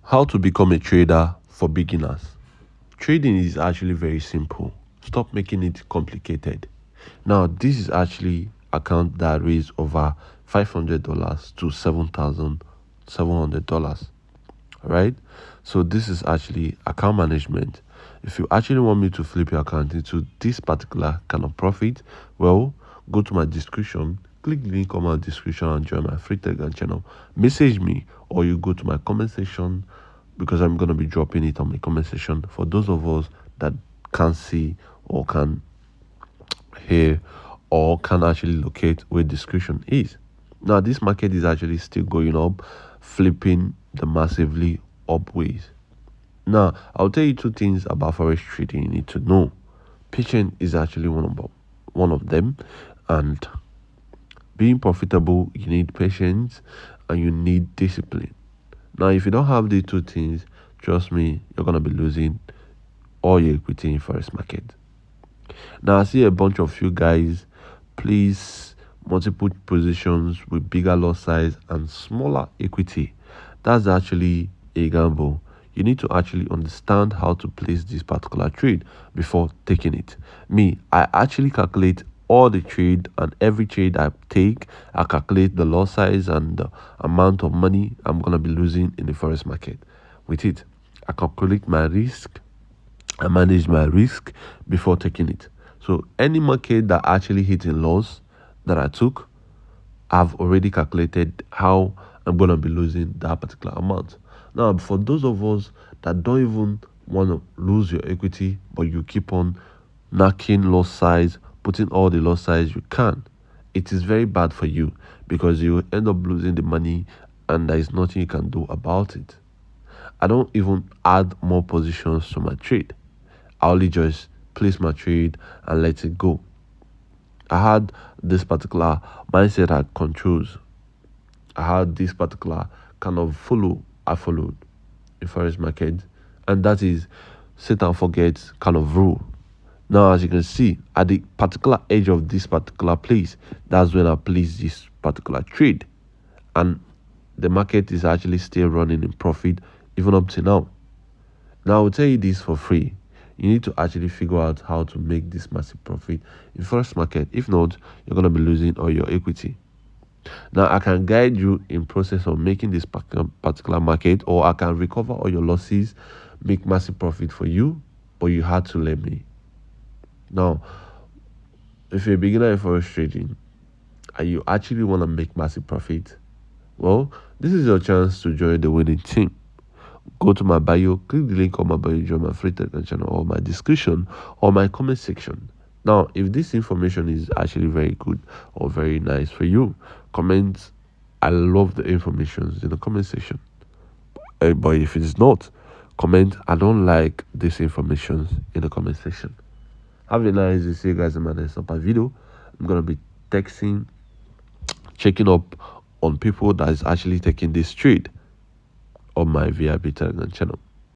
How to become a trader for beginners. Trading is actually very simple. Stop making it complicated. Now, this is actually account that raised over $500 to $7,700. Right? So this is actually account management. If you actually want me to flip your account into this particular kind of profit, well, go to my description, click the link on my description and join my free Telegram channel. Message me, or you go to my comment section, because I'm going to be dropping it on my comment section for those of us that can't see or can hear or can actually locate where description is. Now, this market is actually still going up, flipping the massively upways. Now, I'll tell you two things about forex trading you need to know. Patience is actually one of them, and being profitable, you need patience and you need discipline. Now, if you don't have these two things, trust me, you're gonna be losing all your equity in forex market. Now, I see a bunch of you guys place multiple positions with bigger lot size and smaller equity. That's actually a gamble. You need to actually understand how to place this particular trade before taking it. Me, I actually calculate all the trade, and every trade I take, I calculate the lot size and the amount of money I'm gonna be losing in the forex market. With it, I calculate my risk, I manage my risk before taking it. So any market that actually hit a loss that I took, I've already calculated how I'm going to be losing that particular amount. Now, for those of us that don't even want to lose your equity, but you keep on knocking loss size, putting all the loss size you can, it is very bad for you, because you end up losing the money and there is nothing you can do about it. I don't even add more positions to my trade. I only just place my trade and let it go. I had this particular mindset I controls. I had this particular kind of I followed in forex market, and that is set and forget kind of rule. Now, as you can see, at the particular edge of this particular place, that's when I place this particular trade, and the market is actually still running in profit even up to now. Now, I will tell you this for free. You need to actually figure out how to make this massive profit in forex market. If not, you're going to be losing all your equity. Now, I can guide you in process of making this particular market, or I can recover all your losses, make massive profit for you, but you had to let me. Now, if you're a beginner in forex trading and you actually want to make massive profit, well, this is your chance to join the winning team. Go to my bio, click the link on my bio, join my free Telegram channel, or my description, or my comment section. Now, if this information is actually very good or very nice for you, comment I love the information in the comment section. But if it is not, comment I don't like this information in the comment section. Have a nice day. See you guys in my next video. I'm gonna be texting, checking up on people that is actually taking this trade on my VIP Telegram channel.